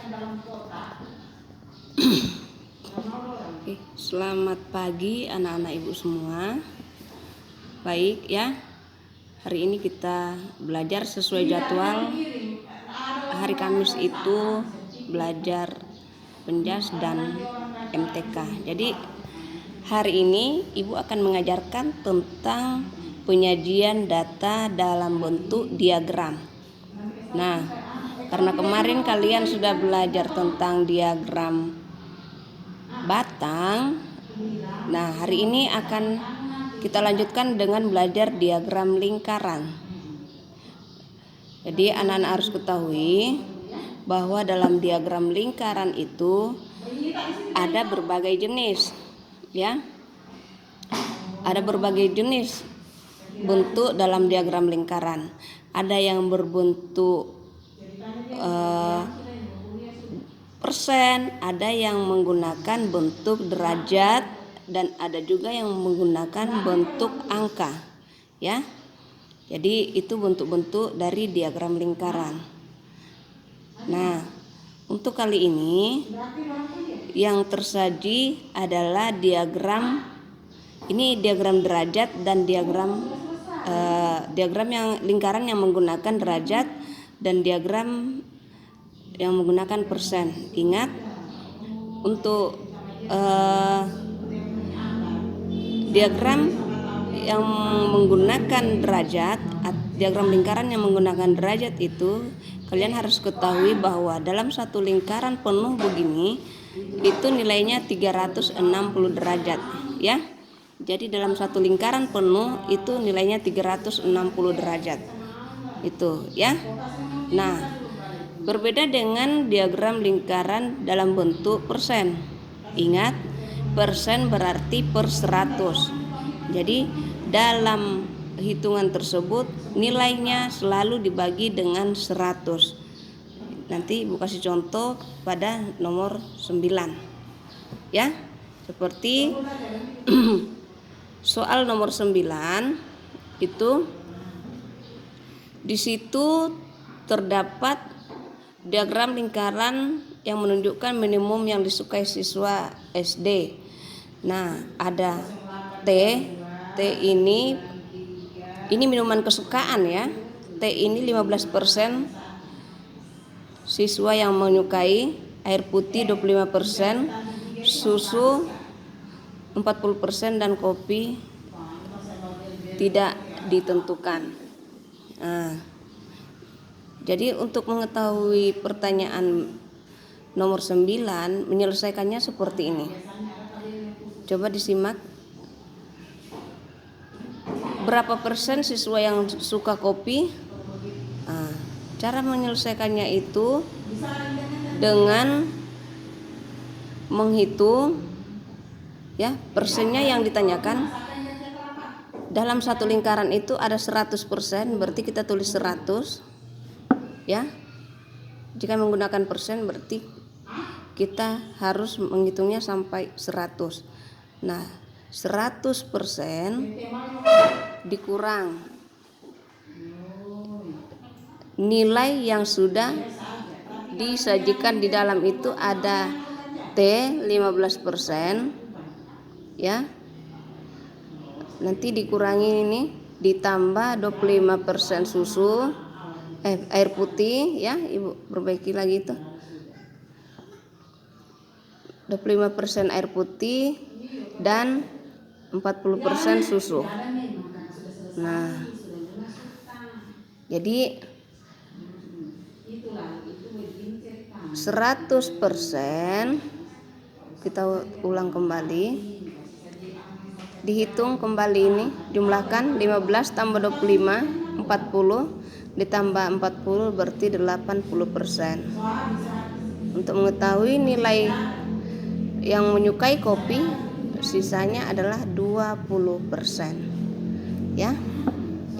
Oke, selamat pagi anak-anak ibu semua. Baik ya, hari ini kita belajar sesuai jadwal. Hari Kamis itu belajar penjas dan MTK. Jadi hari ini ibu akan mengajarkan tentang penyajian data dalam bentuk diagram. Nah, karena kemarin kalian sudah belajar tentang diagram batang, nah hari ini akan kita lanjutkan dengan belajar diagram lingkaran. Jadi anak-anak harus ketahui bahwa dalam diagram lingkaran itu ada berbagai jenis, ya. Ada berbagai jenis bentuk dalam diagram lingkaran. Ada yang berbentuk persen, ada yang menggunakan bentuk derajat, dan ada juga yang menggunakan bentuk angka, ya. Jadi itu bentuk-bentuk dari diagram lingkaran. Nah, untuk kali ini yang tersaji adalah diagram derajat dan diagram yang lingkaran yang menggunakan derajat dan diagram yang menggunakan persen. Ingat, untuk diagram yang menggunakan derajat, diagram lingkaran yang menggunakan derajat itu kalian harus ketahui bahwa dalam satu lingkaran penuh begini itu nilainya 360 derajat, ya. Jadi dalam satu lingkaran penuh itu nilainya 360 derajat. Itu, ya. Nah, berbeda dengan diagram lingkaran dalam bentuk persen. Ingat, persen berarti per 100. Jadi dalam hitungan tersebut nilainya selalu dibagi dengan 100. Nanti Ibu kasih contoh pada nomor 9. Ya, seperti soal nomor 9 itu di situ terdapat diagram lingkaran yang menunjukkan minimum yang disukai siswa SD. Nah, ada T ini minuman kesukaan, ya. T ini 15% siswa yang menyukai, air putih 25%, susu 40%, dan kopi tidak ditentukan. Nah, jadi untuk mengetahui pertanyaan nomor 9, menyelesaikannya seperti ini. Coba disimak. Berapa persen siswa yang suka kopi? Nah, cara menyelesaikannya itu dengan menghitung, ya, persennya yang ditanyakan. Dalam satu lingkaran itu ada 100%, berarti kita tulis 100. Ya, jika menggunakan persen berarti kita harus menghitungnya sampai 100. Nah, 100% dikurang nilai yang sudah disajikan di dalam itu ada T 15%, ya. Nanti dikurangi ini ditambah 25% susu, air putih, ya. Ibu perbaiki lagi itu. 25% air putih dan 40% susu. Nah, jadi 100% kita ulang kembali. Dihitung kembali ini, jumlahkan 15 tambah 25, 40, ditambah 40 berarti 80%. Untuk mengetahui nilai yang menyukai kopi, sisanya adalah 20%. Ya.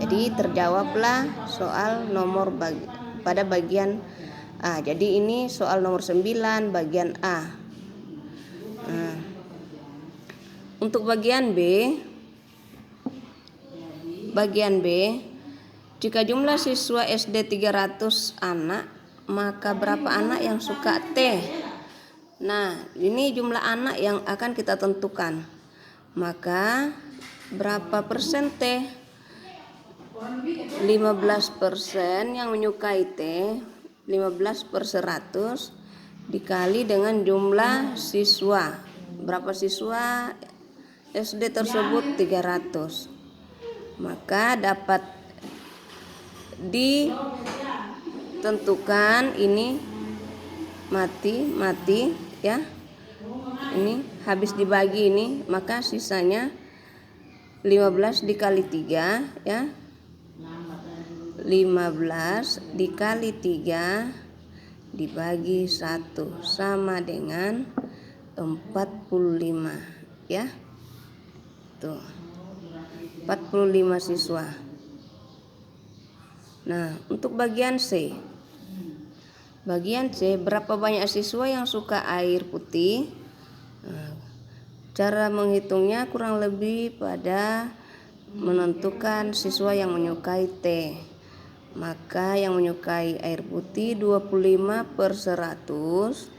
Jadi terjawablah soal nomor pada bagian A. Jadi ini soal nomor 9 bagian A. Nah, untuk bagian B, jika jumlah siswa SD 300 anak, maka berapa anak yang suka teh? Nah, ini jumlah anak yang akan kita tentukan. Maka berapa persen teh? 15% yang menyukai teh, 15/100 dikali dengan jumlah siswa. Berapa siswa SD tersebut? 300. Maka dapat ditentukan ini mati ya. Ini habis dibagi ini, maka sisanya 15 dikali 3 ya. 15 dikali 3 dibagi 1 sama dengan 45 ya. Tuh. 45 siswa. Nah, untuk bagian C. Bagian C, berapa banyak siswa yang suka air putih? Nah, cara menghitungnya kurang lebih pada menentukan siswa yang menyukai teh. Maka yang menyukai air putih 25/100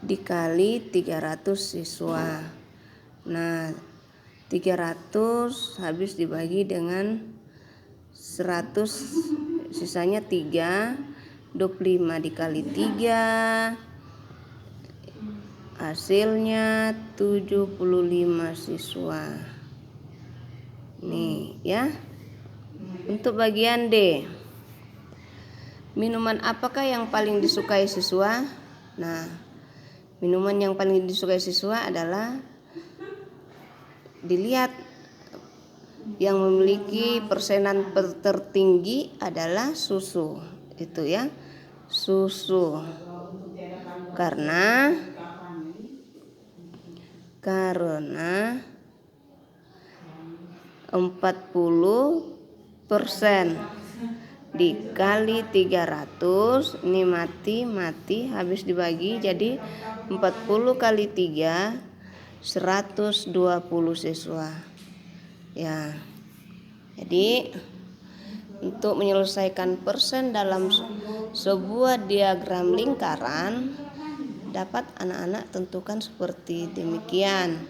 dikali 300 siswa. Nah, 300 habis dibagi dengan 100, sisanya 3. 25 dikali 3 hasilnya 75 siswa. Nih ya. Untuk bagian D, minuman apakah yang paling disukai siswa? Nah, minuman yang paling disukai siswa adalah dilihat yang memiliki persenan tertinggi adalah susu. Itu ya, susu. Karena 40% dikali 300, ini mati habis dibagi jadi 40 kali 3 120 siswa ya. Jadi untuk menyelesaikan persen dalam sebuah diagram lingkaran, dapat anak-anak tentukan seperti demikian.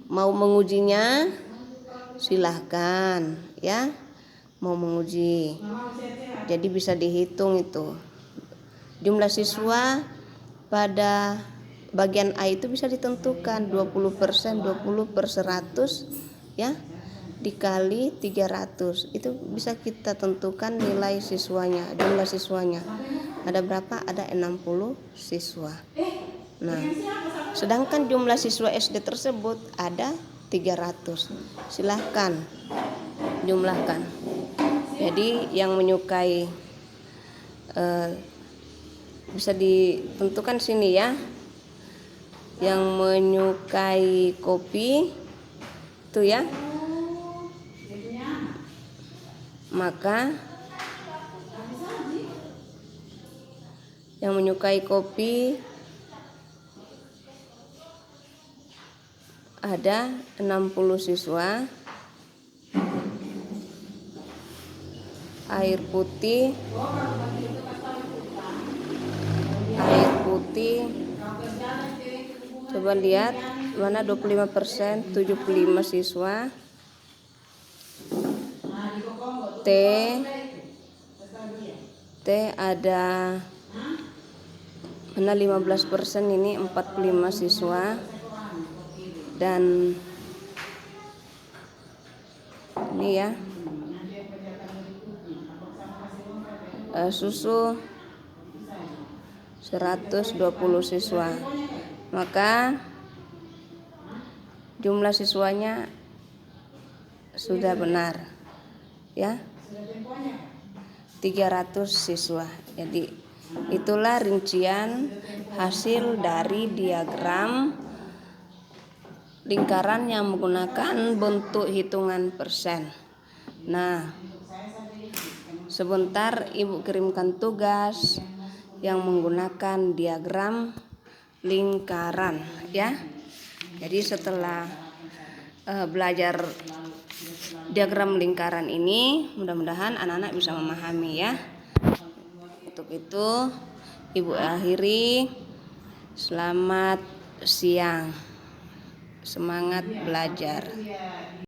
Mau mengujinya? Silahkan ya, mau menguji. Jadi bisa dihitung itu. Jumlah siswa pada bagian A itu bisa ditentukan 20%, 20/100 ya, dikali 300. Itu bisa kita tentukan nilai siswanya, jumlah siswanya. Ada berapa? Ada 60 siswa. Nah, sedangkan jumlah siswa SD tersebut ada 300. Silahkan jumlahkan. Jadi yang menyukai bisa ditentukan sini ya. Yang menyukai kopi itu ya, maka yang menyukai kopi ada 60 siswa. Air putih coba lihat mana 25%, 75 siswa. T ada mana 15%, ini 45 siswa. Dan ini ya, susu 120 siswa. Maka jumlah siswanya sudah benar ya, 300 siswa. Jadi itulah rincian hasil dari diagram lingkaran yang menggunakan bentuk hitungan persen. Nah, sebentar Ibu kirimkan tugas yang menggunakan diagram lingkaran ya. Jadi setelah belajar diagram lingkaran ini, mudah-mudahan anak-anak bisa memahami ya. Untuk itu Ibu akhiri, selamat siang, semangat belajar.